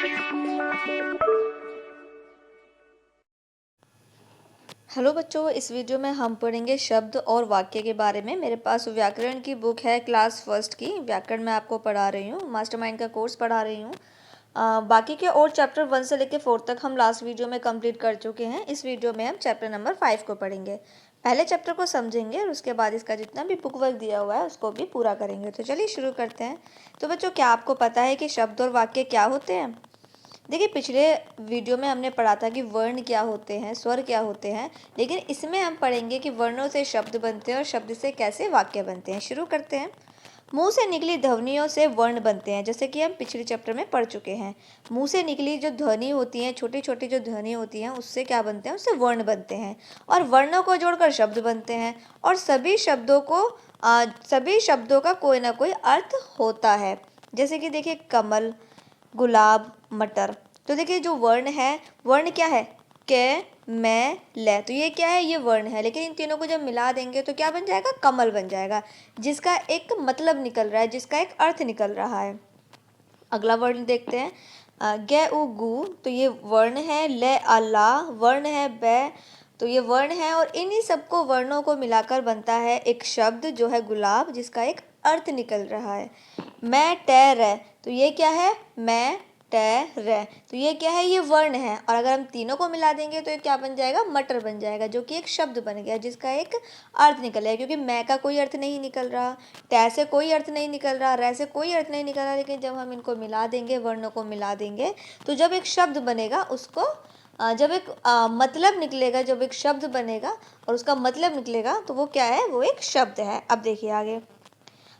Hello बच्चों, इस video में हम पढ़ेंगे शब्द और वाक्य के बारे में। मेरे पास व्याकरण की बुक है क्लास फर्स्ट की। व्याकरण मैं आपको पढ़ा रही हूँ, मास्टरमाइंड का कोर्स पढ़ा रही हूँ। बाकी के और चैप्टर 1 से लेकर 4 तक हम लास्ट वीडियो में कंप्लीट कर चुके हैं। इस वीडियो में हम चैप्टर नंबर 5 को पढ़ेंगे। पहले चैप्टर को समझेंगे और उसके बाद इसका जितना भी बुक वर्क दिया हुआ है उसको भी पूरा करेंगे। तो चलिए शुरू करते हैं। तो बच्चों, क्या आपको पता है कि शब्द और वाक्य क्या होते हैं? देखिए, पिछले वीडियो में हमने पढ़ा था कि वर्ण क्या होते हैं, स्वर क्या होते हैं, लेकिन इसमें हम पढ़ेंगे कि वर्णों से शब्द बनते हैं और शब्द से कैसे वाक्य बनते हैं। शुरू करते हैं। मुंह से निकली ध्वनियों से वर्ण बनते हैं, जैसे कि हम पिछले चैप्टर में पढ़ चुके हैं। मुंह से निकली जो ध्वनि होती हैं, छोटी छोटी जो ध्वनि होती हैं, उससे क्या बनते हैं? उससे वर्ण बनते हैं। और वर्णों को जोड़कर शब्द बनते हैं। और सभी शब्दों का कोई ना कोई अर्थ होता है। जैसे कि देखिए, कमल, गुलाब, मटर। तो देखिए, जो वर्ण है, वर्ण क्या है? क, मैं, ल। तो ये क्या है? ये वर्ण है। लेकिन इन तीनों को जब मिला देंगे तो क्या बन जाएगा? कमल बन जाएगा, जिसका एक मतलब निकल रहा है, जिसका एक अर्थ निकल रहा है। अगला वर्ण देखते हैं। ग, उ, गु। तो ये वर्ण है। ल, आ, ला वर्ण है। ब, तो ये वर्ण है। और इन्हीं सबको वर्णों को मिलाकर बनता है एक शब्द, जो है गुलाब, जिसका एक अर्थ निकल रहा है। मैं, ट, र। तो ये क्या है? मैं, ट, र। तो ये क्या है? ये वर्ण है। और अगर हम तीनों को मिला देंगे तो ये क्या बन जाएगा? मटर बन जाएगा, जो कि एक शब्द बन गया, जिसका एक अर्थ निकल है। क्योंकि मैं का कोई अर्थ नहीं निकल रहा, ट से कोई अर्थ नहीं निकल रहा, र से कोई अर्थ नहीं निकल रहा। लेकिन जब हम इनको मिला देंगे, वर्णों को मिला देंगे, तो जब एक शब्द बनेगा, उसको जब एक मतलब निकलेगा, जब एक शब्द बनेगा और उसका मतलब निकलेगा, तो वो क्या है? वो एक शब्द है। अब देखिए आगे।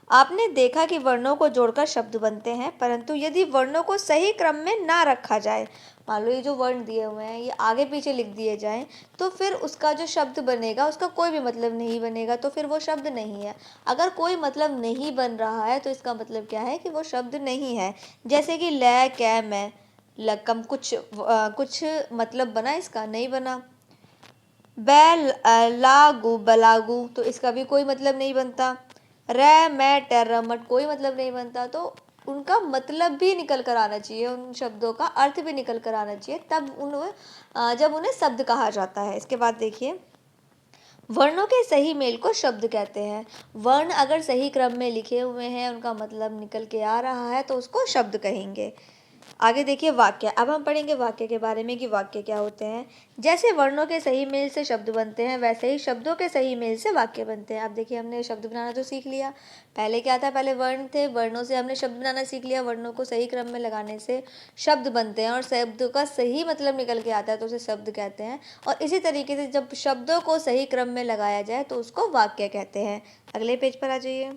आपने देखा कि वर्णों को जोड़कर शब्द बनते हैं, परंतु यदि वर्णों को सही क्रम में ना रखा जाए, मान लो ये जो वर्ण दिए हुए हैं ये आगे पीछे लिख दिए जाएं, तो फिर उसका जो शब्द बनेगा उसका कोई भी मतलब नहीं बनेगा, तो फिर वो शब्द नहीं है। अगर कोई मतलब नहीं बन रहा है तो इसका मतलब क्या है? कि वो शब्द नहीं है। जैसे कि ल, कै, मैं, लकम, कुछ मतलब बना इसका? नहीं बना। बैल, लागू, बलागू, तो इसका भी कोई मतलब नहीं बनता। रै, मैं, टेरमट, कोई मतलब नहीं बनता। तो उनका मतलब भी निकल कर आना चाहिए, उन शब्दों का अर्थ भी निकल कर आना चाहिए, जब उन्हें शब्द कहा जाता है। इसके बाद देखिए, वर्णों के सही मेल को शब्द कहते हैं। वर्ण अगर सही क्रम में लिखे हुए हैं, उनका मतलब निकल के आ रहा है, तो उसको शब्द कहेंगे। आगे देखिए वाक्य। अब हम पढ़ेंगे वाक्य के बारे में कि वाक्य क्या होते हैं। जैसे वर्णों के सही मेल से शब्द बनते हैं, वैसे ही शब्दों के सही मेल से वाक्य बनते हैं। अब देखिए, हमने शब्द बनाना तो सीख लिया। पहले क्या था? पहले वर्ण थे, वर्णों से हमने शब्द बनाना सीख लिया। वर्णों को सही क्रम में लगाने से शब्द बनते हैं और शब्द का सही मतलब निकल के आता है, तो उसे शब्द कहते हैं। और इसी तरीके से जब शब्दों को सही क्रम में लगाया जाए तो उसको वाक्य कहते हैं। अगले पेज पर आ जाइए।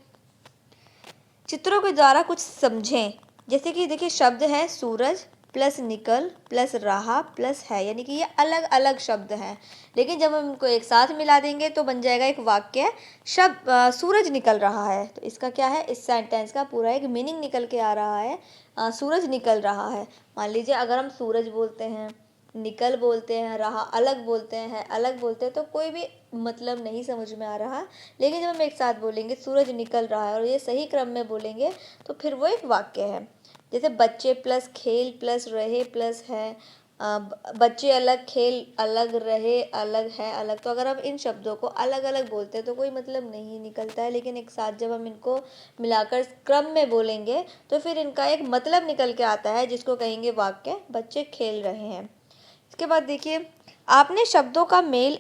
चित्रों के द्वारा कुछ समझें। जैसे कि देखिए, शब्द है सूरज प्लस निकल प्लस रहा प्लस है, यानी कि ये अलग अलग शब्द हैं। लेकिन जब हम इनको एक साथ मिला देंगे तो बन जाएगा एक वाक्य। सूरज निकल रहा है, तो इसका क्या है? इस सेंटेंस का पूरा एक मीनिंग निकल के आ रहा है। सूरज निकल रहा है। मान लीजिए, अगर हम सूरज बोलते हैं, निकल बोलते हैं, रहा अलग बोलते हैं, अलग बोलते हैं, तो कोई भी मतलब नहीं समझ में आ रहा। लेकिन जब हम एक साथ बोलेंगे सूरज निकल रहा है और ये सही क्रम में बोलेंगे, तो फिर वो एक वाक्य है। जैसे बच्चे प्लस खेल प्लस रहे प्लस है। बच्चे अलग, खेल अलग, रहे अलग, है अलग। तो अगर हम इन शब्दों को अलग अलग बोलते हैं तो कोई मतलब नहीं निकलता है। लेकिन एक साथ जब हम इनको मिलाकर क्रम में बोलेंगे तो फिर इनका एक मतलब निकल के आता है, जिसको कहेंगे वाक्य। बच्चे खेल रहे हैं। इसके बाद देखिए, आपने शब्दों का मेल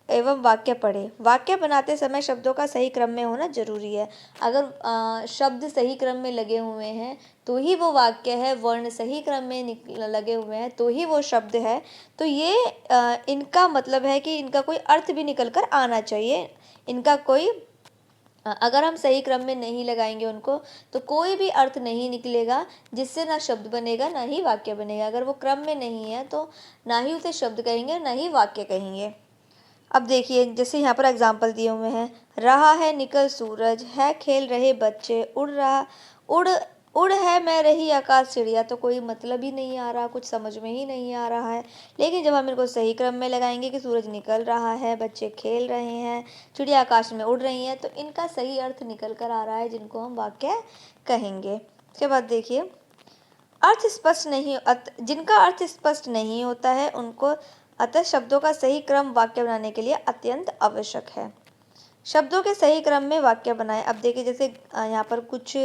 एवं वाक्य पढ़े। वाक्य बनाते समय शब्दों का सही क्रम में होना जरूरी है। अगर शब्द सही क्रम में लगे हुए हैं तो ही वो वाक्य है, वर्ण सही क्रम में लगे हुए हैं तो ही वो शब्द है। तो ये इनका मतलब है कि इनका कोई अर्थ भी निकल कर आना चाहिए। इनका कोई अगर हम सही क्रम में नहीं लगाएंगे उनको, तो कोई भी अर्थ नहीं निकलेगा, जिससे ना शब्द बनेगा ना ही वाक्य बनेगा। अगर वो क्रम में नहीं है तो ना ही उसे शब्द कहेंगे ना ही वाक्य कहेंगे। अब देखिए, जैसे यहाँ पर एग्जाम्पल दिए हुए हैं। रहा है निकल सूरज, है खेल रहे बच्चे, उड़ उड़ है मैं रही आकाश चिड़िया। तो कोई मतलब ही नहीं आ रहा, कुछ समझ में ही नहीं आ रहा है। लेकिन जब हम इनको सही क्रम में लगाएंगे कि सूरज निकल रहा है, बच्चे खेल रहे हैं, चिड़िया आकाश में उड़ रही हैं, तो इनका सही अर्थ निकल कर आ रहा है, जिनको हम वाक्य कहेंगे। इसके बाद देखिए, अर्थ स्पष्ट नहीं जिनका अर्थ स्पष्ट नहीं होता है उनको अतः शब्दों का सही क्रम वाक्य बनाने के लिए अत्यंत आवश्यक है। शब्दों के सही क्रम में वाक्य बनाएं। अब देखिए जैसे यहाँ पर कुछ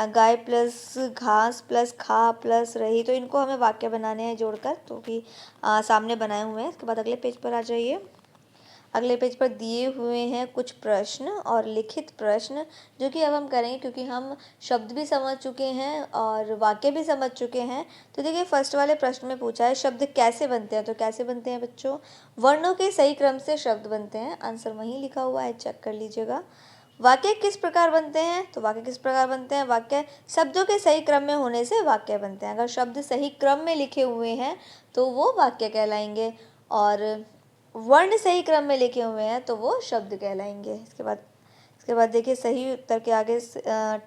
गाय प्लस घास प्लस खा प्लस रही, तो इनको हमें वाक्य बनाने हैं जोड़कर, तो कि सामने बनाए हुए हैं। इसके बाद अगले पेज पर आ जाइए। अगले पेज पर दिए हुए हैं कुछ प्रश्न और लिखित प्रश्न, जो कि अब हम करेंगे क्योंकि हम शब्द भी समझ चुके हैं और वाक्य भी समझ चुके हैं। तो देखिए फर्स्ट वाले प्रश्न में पूछा है शब्द कैसे बनते हैं। तो कैसे बनते हैं बच्चों? वर्णों के सही क्रम से शब्द बनते हैं। आंसर वहीं लिखा हुआ है, चेक कर लीजिएगा। वाक्य किस प्रकार बनते हैं? तो वाक्य किस प्रकार बनते हैं? वाक्य शब्दों के सही क्रम में होने से वाक्य बनते हैं। अगर शब्द सही क्रम में लिखे हुए हैं तो वो वाक्य कहलाएंगे, और वर्ण सही क्रम में लिखे हुए हैं तो वो शब्द कहलाएंगे। इसके बाद देखिए सही उत्तर के आगे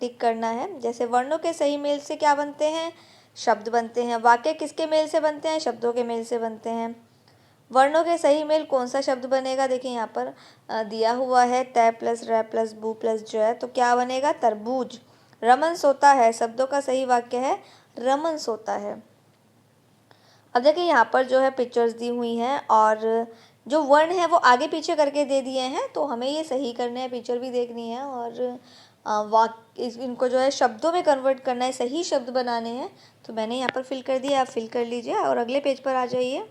टिक करना है। जैसे वर्णों के सही मेल से क्या बनते हैं? शब्द बनते हैं। वाक्य किसके मेल से बनते हैं? शब्दों के मेल से बनते हैं। वर्णों के सही मेल कौन सा शब्द बनेगा? देखिए यहाँ पर दिया हुआ है तय प्लस रै प्लस बू प्लस जय, तो क्या बनेगा? तरबूज। रमन सोता है, शब्दों का सही वाक्य है रमन सोता है। अब देखिए यहाँ पर जो है पिक्चर्स दी हुई हैं और जो वर्ण है वो आगे पीछे करके दे दिए हैं, तो हमें ये सही करने हैं, पिक्चर भी देखनी है और इनको जो है शब्दों में कन्वर्ट करना है, सही शब्द बनाने हैं। तो मैंने यहाँ पर फिल कर दिया, आप फिल कर लीजिए और अगले पेज पर आ जाइए।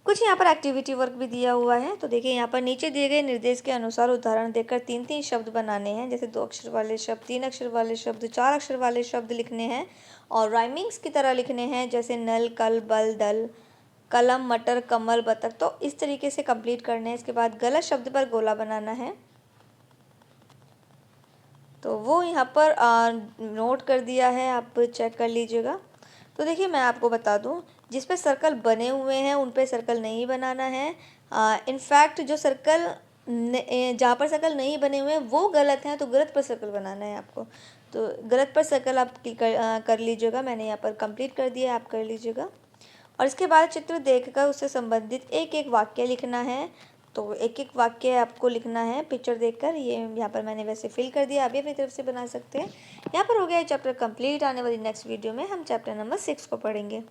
कुछ यहाँ पर एक्टिविटी वर्क भी दिया हुआ है। तो देखिए यहाँ पर नीचे दिए गए निर्देश के अनुसार उदाहरण देकर 3-3 शब्द बनाने हैं। जैसे 2 अक्षर वाले शब्द, 3 अक्षर वाले शब्द, 4 अक्षर वाले शब्द लिखने हैं और राइमिंग्स की तरह लिखने हैं। जैसे नल, कल, बल, दल, कलम, मटर, कमल, बतख। तो इस तरीके से कंप्लीट करने हैं। इसके बाद गलत शब्द पर गोला बनाना है, तो वो यहाँ पर नोट कर दिया है, आप चेक कर लीजिएगा। तो देखिए मैं आपको बता दूं, जिस पे सर्कल बने हुए हैं उन पे सर्कल नहीं बनाना है। इनफैक्ट जो सर्कल जहाँ पर सर्कल नहीं बने हुए हैं वो गलत हैं, तो गलत पर सर्कल बनाना है आपको। तो गलत पर सर्कल आप कर लीजिएगा। मैंने यहाँ पर कंप्लीट कर दिया, आप कर लीजिएगा। और इसके बाद चित्र देखकर उससे संबंधित एक एक वाक्य लिखना है। तो एक एक वाक्य आपको लिखना है पिक्चर देखकर। ये यहाँ पर मैंने वैसे फिल कर दिया, आप भी अपनी तरफ से बना सकते हैं। यहाँ पर हो गया चैप्टर कंप्लीट। आने वाली नेक्स्ट वीडियो में हम चैप्टर नंबर 6 को पढ़ेंगे।